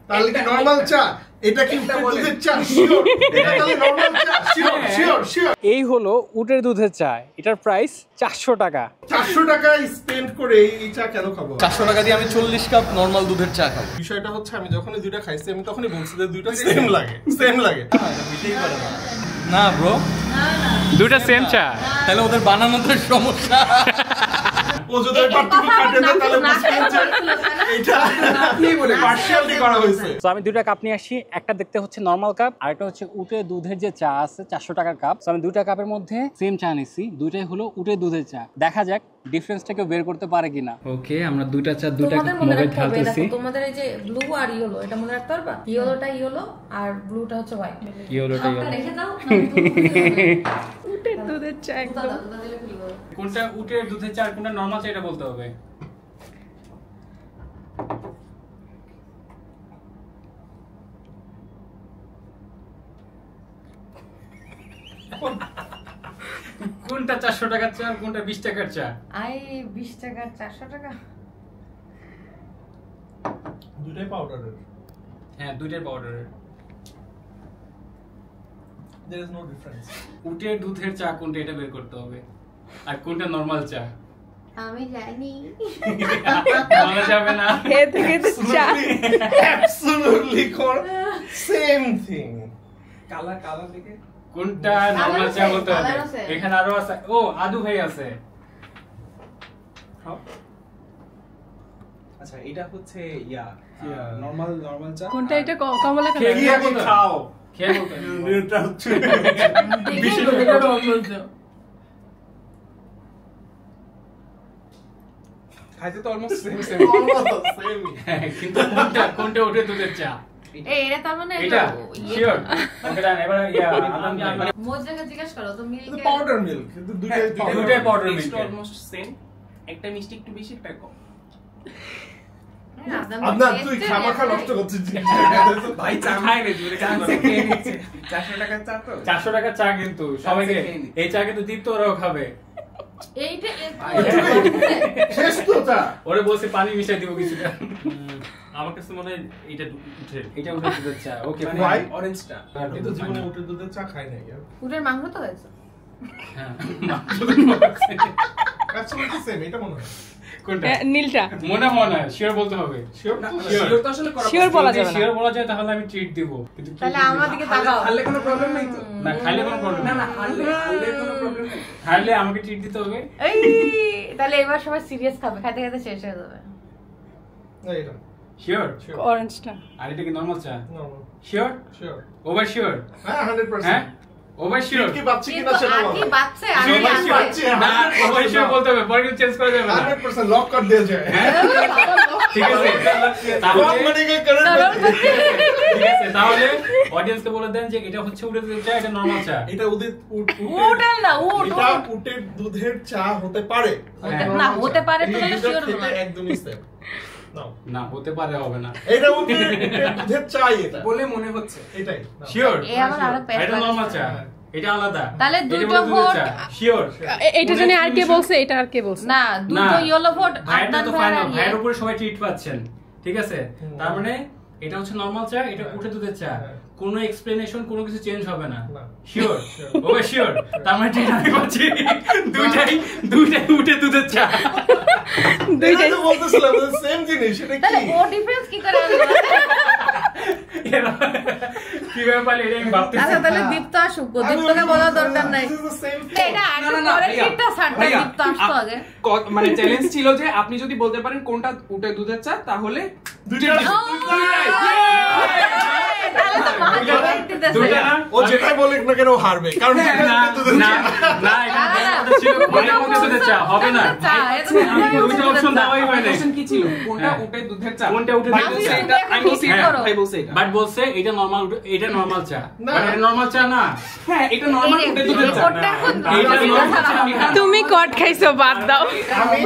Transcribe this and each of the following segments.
তাহলে কি নরমাল চা? এটা কি উটের দুধের চা? শিওর এটা তাহলে নরমাল চা? Sure sure sure. এই হলো উটের দুধের চা, এটার প্রাইস 400 টাকা। 400 টাকা স্পেন্ড করে এই চা কেন খাবো? 400 টাকা দিয়ে আমি 40 কাপ নরমাল দুধের চা খাবো। বিষয়টা হচ্ছে আমি যখনই দুইটা খাইছি আমি তখনই বলছি যে দুইটা সেম লাগে, সেম লাগে। না ব্রো, দুটো সেম চা, তাহলে ওদের বানানোতে সমস্যা। ও যদি পার্টিকুল কাটে না তাহলে বুঝবেন যে এটা কি বলে পার্শিয়ালিটি করা হয়েছে। তো আমি দুইটা কাপ নিয়ে আসি, একটা দেখতে হচ্ছে নরমাল কাপ আর একটা হচ্ছে উটের দুধের যে চা আছে 400 টাকার কাপ। তো আমি দুইটা কাপের মধ্যে সেম চা নিছি, দুইটাই হলো উটের দুধের চা। দেখা যাক ডিফারেন্সটাকে বের করতে পারে কিনা। ওকে, আমরা দুইটা চা দুইটা মগে ঢালতেছি। তোমাদের এই যে ব্লু আর ইয়েলো এটা মনে রাখতে পারবা? ইয়েলোটা ইয়েলো আর ব্লুটা হচ্ছে হোয়াইট। ইয়েলোটা ইয়েলো রেখে দাও। উটের দুধের চা একদম। কোনটা উটের দুধের চা আর কোনটা নরমাল চা এটা বলতে হবে। কোনটা 400 টাকার চা আর কোনটা 20 টাকার চা? 20 টাকা 400 টাকা। দুইটাই পাউডারের। হ্যাঁ, দুইটাই পাউডারের। There is no difference. উটের দুধের চা কোনটা এটা বের করতে হবে আর কোনটা নরমাল চা। আমি জানি বলা যাবে না। এ থেকে চা Absolutely same thing. কালা থেকে কোনটা নরমাল চা বলতে হবে। এখানে আরো আছে, ও আদু ভাই আছে। আচ্ছা, এটা হচ্ছে নরমাল চা। কোনটা এটা কমলা কালার? খেয়ে খাও। খেয়ে বলতে এটা হচ্ছে খাইতে তো অলমোস্ট সেম same. কিন্তু কোনটা উটের দুধের চা? এটা তার মানে এটা শিওর। ওকে ডান। এবার মোজকে জিজ্ঞেস করো তো মিল্ক পাউডার মিল্ক কিন্তু দুইটাই পাউডার মিল্ক। Almost same. একটা মিষ্টি একটু বেশি, একটা কম। আপনার তুই খামাখা নষ্ট করছিস। ভাই চা খাই রে, জোরে চা খেয়ে নিচ্ছে। 400 টাকার চা তো। 400 টাকার চা কিন্তু সবাইকে এই চা কিন্তু দীপ্ত ওরাও খাবে। এইটা শেষ তো চা। ওরে বলছে পানি মিশাই দিব কিছুটা। আমার কাছে মনে হয় এটা উটের দুধের চা। ওকে, Why? অরেঞ্জটা। কিন্তু জীবনে উটের দুধের চা খাই নাই। উটের মাংস তো খাইছো? হ্যাঁ, Absolutely same, এটা মনে হয়। কোনটা নীলটা মনে শিওর বলতে হবে। শিওর শিওর তো আসলে করা শিওর বলা যাবে না। শিওর বলা যায় তাহলে আমি ট্রিট দিব, কিন্তু তাহলে আমার দিকে তাকাও। খাইলে কোনো প্রবলেম নেই তো। না, খাইলে কোনো প্রবলেম না খাইলে কোনো প্রবলেম নেই। খাইলে আমাকে ট্রিট দিতে হবে। এই তাহলে এবার সবাই সিরিয়াস খাবে, খাইতে খাইতে শেষ হয়ে যাবে। না এটা শিওর। অরেঞ্জটা আর এটা কি নরমাল চা? Normal. Sure sure. Over sure? হ্যাঁ 100%। হ্যাঁ ওভার শিওর। কি বাচ্চা কিনা সেটা আর বলো। কি বাচ্চা আর Over কি sure? আছে? না, ওভার শিওর বলতে হবে, পরে চেঞ্জ করা যাবে না। 100% লক করে দিয়ে যায়। ঠিক আছে, লক মানে কি করে? ঠিক আছে, তাহলে অডিয়েন্সকে বলে দেন যে এটা হচ্ছে উটের দুধের চা, এটা নরমাল চা। এটা উটের না এটা উটের দুধের চা হতে পারে। না হতে পারে তো এই শিওর দুধের না। খেতে একদমই সেম। না, হতে পারে, হবে না। এটা উটের দুধের চাই এটা। বলে মনে হচ্ছে এটাই। শিওর? এই আমার আরো পেট এটা নরমাল চা, এটা আলাদা। তাহলে দুটো ভোট। শিওর? এটা জানি আর কে বলছে, এটা আর কে বলছে? না, দুটো ইয়েলো ভোট ভাইটা আদনান তো ভাই ফাইনাল, আর ভাইয়ের উপরে সবাই ট্রিট পাচ্ছেন। ঠিক আছে, তার মানে এটা হচ্ছে নরমাল চা, এটা উটের দুধের চা। কোনো এক্সপ্লেনেশন, কোনো কিছু চেঞ্জ হবে না। শিওর? Okay sure. তার মানে ঠিক আমি বলছি দুইটাই উটের দুধের চা। দুইটাই তো বলতেছিলাম সেম জিনিস। এটা তাহলে কি? ও ডিফারেন্স কি করে আনবো? কিভাবে পারলে এটা আমি ভাবতেছি। আচ্ছা তাহলে দীপ্ত আসুক, দীপ্তকে বলার দরকার নাই। এটা আগে পরে কিটা ছাড়টা দীপ্ত আসতো আগে। মানে চ্যালেঞ্জ ছিল যে আপনি যদি বলতে পারেন কোনটা উটের দুধের চা তাহলে তাহলে তো মা জবাব দিতেছে। দুইটা না? ও যেটাই বলুক না কেন ও হারবে, কারণ না, না, এটা ছিল উটের দুধের চা, হবে না। আমি দুইটা অপশন দেওয়াই হয় না। কোশ্চেন কি ছিল? কোনটা উটের দুধের চা? কোনটা উটের দুধের চা? আমি বলছি এটা, ভাই বলছে এটা। বাট বলছে এটা নরমাল, এটা নরমাল চা। বাট এটা নরমাল চা না। হ্যাঁ, এটা নরমাল উটের দুধের চা। রেকর্ডটা এখন এটা নরমাল চা। তুমি কট খাইছো, বাদ দাও। আমি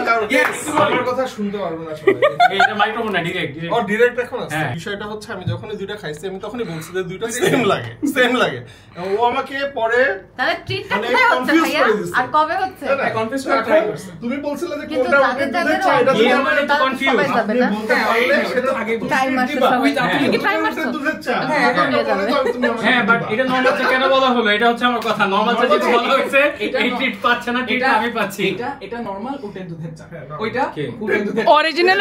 আমার কথা শুনতে পারবো না সবাই। এটা মাইক্রোফোন না, ডিরেক্ট। ও ডিরেক্ট এখন আছে। হ্যাঁ। বিষয়টা হচ্ছে আমি যখনই দুইটা খাইছি আমি তখনই বলছি যে দুইটা সেম লাগে, সেম লাগে। ও আমাকে পরে তাহলে ট্রিটটা মানে কোথায় হচ্ছে confuse ভাইয়া করে দিছে। আর কবে হচ্ছে কনফিউজ করা ট্রাই করছে। তুমি বলছিলে যে কিন্তু কোনটা যাদের উঠে যাদের দুধের চা এটা বিয়ে তুমি মানে তো confuse। সবাই যাবে আপনি না বলতে পারলে সেটা আগে টাইম আসছে দিবা। সবাই ওই তুমি কি হ্যাঁ, টাইম উঠে আসছো দুধের চা হ্যাঁ, যখন হয়ে বলে যাবে। দাও, তুমি আমাকে হ্যাঁ বাট দিবা। এটা নরমাল চা কেন বলা হলো এটা হচ্ছে আমার কথা নরমাল চা যেটা বলা হয়েছে এটা এই ট্রিট পাচ্ছে না ট্রিট আমি পাচ্ছি এটা নরমাল উটের দুধের চা হ্যাঁ, ওইটা কে? উটের দুধের অরিজিনাল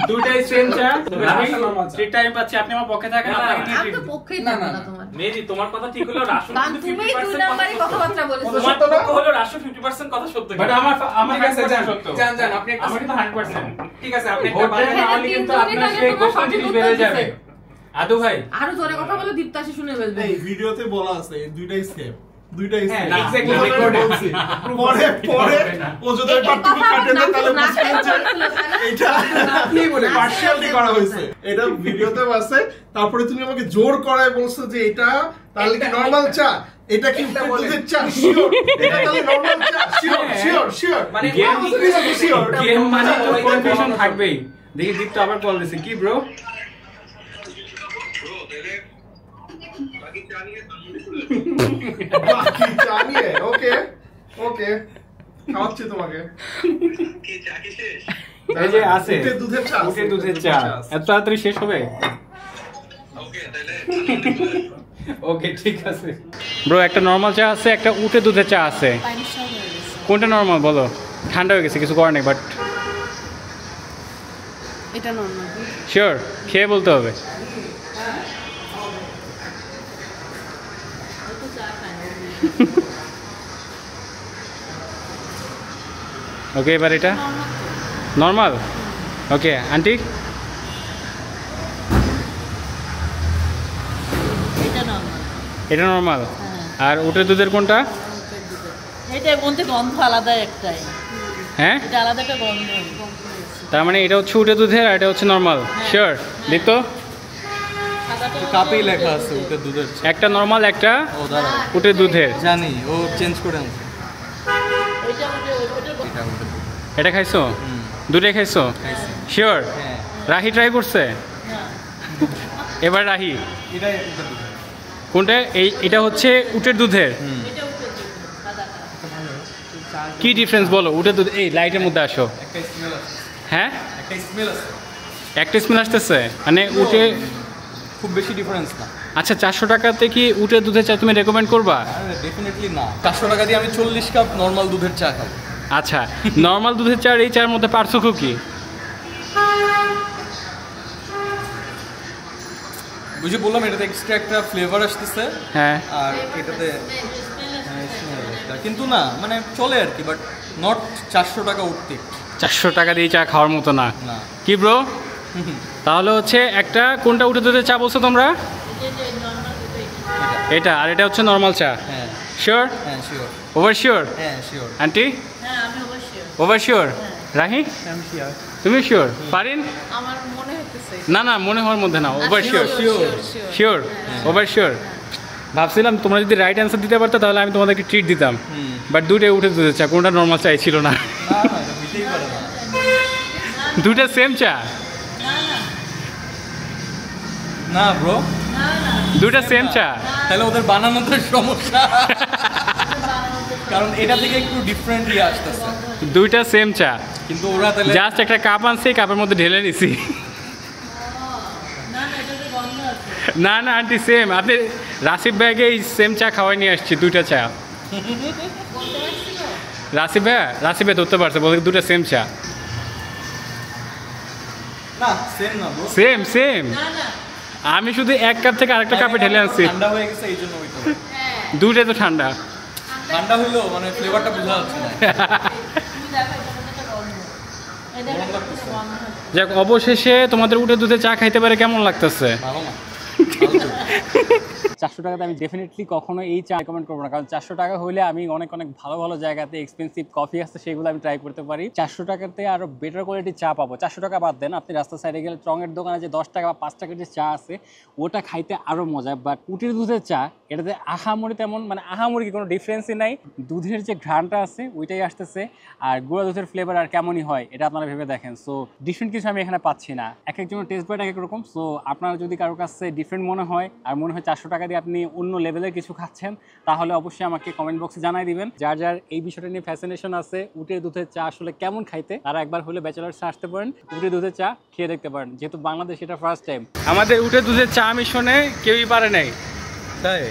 দুটাই সেম চা আমি normal চা। ট্রিটটা আমি পাচ্ছি আপনি আমার পক্ষে থাকেন আপনাকে নিয়ে আমি তো treat পক্ষেই না, থাকবো না, না না। তোমার মেজি তোমার কথা ঠিক হলো রাশন কারণ কিন্তু তুমি 50% দুই নাম্বারই কথাবার্তা বলেছো তোমার তো পক্ষ হলো রাশন 50% কথা সত্য বাট আমার ঠিক আছে, 100% যান, সত্য যান, যান, আপনি একটা- আমার কিন্তু 100% ঠিক আছে আপনি একটা ভোট দেন বাজার- না হলে কিন্তু আপনার সেই গোষ্ঠ জিনিস বেড়ে যাবে আদু ভাই আরো জোরে কথা বলে দীপ্তাশি শুনে ফেলবে এই ভিডিওতে বলা আছে এই দুইটাই সেম দুইটাই হ্যাঁ, সেম exactly, পরে recorded। বলছি। পরে ও যদি ওই পার্টটুকু কাটে দেয় তাহলে না, বুঝবেন যে এইটা কি বলে পার্সিয়ালি করা হয়েছে এটা ভিডিওতে আছে তারপরে তুমি আমাকে জোর করায় বলছো যে এটা তাহলে কি নরমাল চা এটা কি একটা বলে। দুধের চা শিওর এটা তাহলে নরমাল চা শিওর শিওর শিওর মানে শিওর গেম মানে তো ওইটা কনফিউশন বলা থাকবেই দেখি দীপ্ত আবার কল দিছে কি ব্রো বাকি চা নিয়ে ওকে ওকে খাওয়াচ্ছি তোমাকে এই যে আছে উটের দুধের চা আছে, উটের দুধের চা আছে। এত তাড়াতাড়ি শেষ হবে ওকে ঠিক আছে ব্রো একটা নরমাল চা আছে একটা উটের দুধের চা আছে কোনটা নরমাল বলো ঠান্ডা হয়ে গেছে কিছু করার নেই বাট এটা নরমাল শিওর খেয়ে বলতে হবে ওকে এবার এটা নর্মাল ওকে আন্টি এটা নরমাল এটা নর্মাল আর উটের দুধের কোনটা এটার মধ্যে গন্ধ আলাদা একটাই হ্যাঁ এটা আলাদা একটা গন্ধ তার মানে এটা হচ্ছে উটের দুধের আর এটা হচ্ছে নর্মাল শিওর দিত কাপেই লেখা আছে ওটা দুধের চা। একটা নর্মাল একটা ও দাঁড়া উটের দুধের জানি ও চেঞ্জ করে আনছে এটা ওটা এটা ওটা এটা খাইছো দুটাই খাইছো খাইছি। শিওর হ্যাঁ রাহি ট্রাই করছে এবার রাহি এটাই ওটা দুধের। কোনটা এটা হচ্ছে উটের দুধের কি ডিফারেন্স বলো উটের দুধ এই লাইটের মধ্যে আসো একটা স্মেল আছে হ্যাঁ একটা স্মেল আছে একটা স্মেল আসতেছে মানে উটে খুব বেশি ডিফারেন্স না আচ্ছা 400 টাকাতে কি উটের দুধের চা তুমি রেকমেন্ড করবা আরে ডেফিনেটলি না 400 টাকা দিয়ে আমি 40 কাপ নরমাল দুধের চা খাবো আচ্ছা নর্মাল দুধের চা আর এই চার মধ্যে পার্থক্য কি বুঝে বললাম এটাতে এক্সট্রা একটা ফ্লেভার আসতেছে হ্যাঁ আর এটাতে হ্যাঁ, smell একটা। কিন্তু না মানে চলে আর কি বাট নট 400 টাকা উঠতে 400 টাকা দিয়ে চা খাওয়ার মতো না না কি ব্রো তাহলে হচ্ছে একটা কোনটা উঠে দুধের চা বলছো তোমরা এটা আর এটা হচ্ছে নর্মাল চা হ্যাঁ শিওর হ্যাঁ শিওর ওভার শিওর হ্যাঁ শিওর আন্টি হ্যাঁ আমি অবশ্যই ওভার শিওর রাহি তুমি শিওর পারিন আমার মনে হইতেছে না না মনে হওয়ার মধ্যে না over sure sure, sure over sure ভাবছিলাম তোমরা যদি রাইট অ্যান্সার দিতে পারতো তাহলে আমি তোমাদেরকে ট্রিট দিতাম বাট দুটোই উঠে দুধের চা কোনটা নর্মাল চাই ছিল না না না এটা হইতেই পারে না দুটা সেম চা না ব্রো দুটা সেম চা তাহলে ওদের বানানোতে সমস্যা কারণ এটা থেকে একটু ডিফারেন্ট ইয়ে আসতেছে দুইটা সেম চা কিন্তু ওরা তাহলে জাস্ট একটা কাপ আনছি কাপের মধ্যে ঢেলে নিছি না না এটাতে গন্ধ আছে না না আন্টি সেম আপনি রাসিফ ব্যাগে এই সেম চা খাওয়াই নিয়ে আসছি দুইটা চা রাসিফ ভাই ধরতে পারছে বলতে দুটা সেম চা না সেম না ব্রো সেম সেম না না আমি শুধু এক কাপ থেকে আরেকটা কাপে ঢেলে আনছি ঠান্ডা হয়ে গেছে এই জন্য হইতো দুইটাই তো ঠান্ডা ঠান্ডা হইলো মানে ফ্লেভারটা বোঝা যাচ্ছে না তুমি দেখো এটাতে একটা গন্ধ এই দেখো এটাতে গন্ধ আছে। যাক অবশেষে তোমাদের উঠে দুধে চা খাইতে পারে কেমন লাগতেছে ভালো না 400 টাকাতে আমি ডেফিনেটলি কখনো এই চা রেকমেন্ড করবো না কারণ 400 টাকা হলে আমি অনেক অনেক ভালো ভালো জায়গাতে এক্সপেন্সিভ কফি আছে সেগুলো আমি ট্রাই করতে পারি 400 টাকাতে আরো বেটার কোয়ালিটির চা পাবো 400 টাকা বাদ দেন আপনি রাস্তার সাইডে গেলে টঙের দোকানে যে 10 টাকা বা 5 টাকার যে চা আছে ওটা খাইতে আরো মজা বাট উটের দুধের চা এটাতে আহামরি তেমন মানে আহামরি কি কোনো ডিফারেন্সই নাই দুধের যে ঘ্রাণটা আছে ওইটাই আসতেছে আর গুঁড়া দুধের ফ্লেভার আর কেমনই হয় এটা আপনারা ভেবে দেখেন সো ডিফারেন্ট কিছু আমি এখানে পাচ্ছি না এক একজনের টেস্ট বাট এক এক রকম সো আপনারা যদি কারোর কাছে ডিফারেন্ট মনে হয় আর মনে হয় 400 টাকা দিয়ে আপনি অন্য লেভেলের কিছু খাচ্ছেন, তাহলে অবশ্যই আমাকে কমেন্ট বক্সে জানাই দিবেন। যার যার এই বিষয়টা নিয়ে ফ্যাসিনেশন আছে উটের দুধের চা আসলে কেমন খাইতে, তারা একবার হলে ব্যাচেলার্সে আসতে পারেন, উটের দুধের চা খেয়ে দেখতে পারেন, যেহেতু বাংলাদেশ এটা ফার্স্ট টাইম। আমাদের উটের দুধের চা মিশনে কেউই পারে নাই,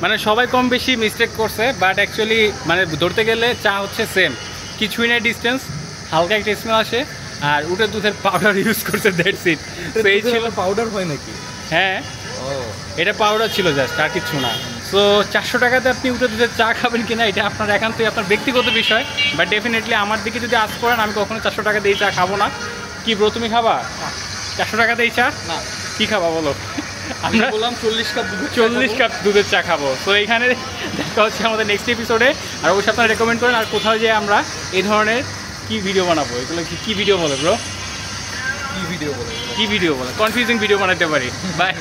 মানে সবাই কম বেশি মিস্টেক করছে, বাট অ্যাকচুয়ালি মানে ধরতে গেলে চা হচ্ছে সেম, কিছুই নেই ডিস্টেন্স, হালকা একটা স্মেল আসে। আর উটের দুধের পাউডার ইউজ করছে, দ্যাটস ইট। তো এই ছিল পাউডার হয় নাকি? হ্যাঁ, এটা পাউডার ছিল জাস্ট, আর কিছু না। সো 400 টাকাতে আপনি উটের দুধের চা খাবেন কিনা এটা আপনার একান্তই আপনার ব্যক্তিগত বিষয়, বাট ডেফিনেটলি আমার দিকে যদি আস করেন আমি কখনো 400 টাকা দিয়ে চা খাবো না। কি ব্রো, তুমি খাবা 400 টাকা দিয়ে চা? না। কি খাবা বলো? আমরা বললাম 40 কাপ দুধের চা খাবো। তো এইখানে দেখা হচ্ছে আমাদের নেক্সট এপিসোডে। আর অবশ্যই আপনারা রেকমেন্ড করেন আর কোথাও যে আমরা এই ধরনের কি ভিডিও বানাবো, এগুলো কি ভিডিও বলে ব্রো, কি ভিডিও বলে কনফিউজিং ভিডিও বানাতে পারি। বাই।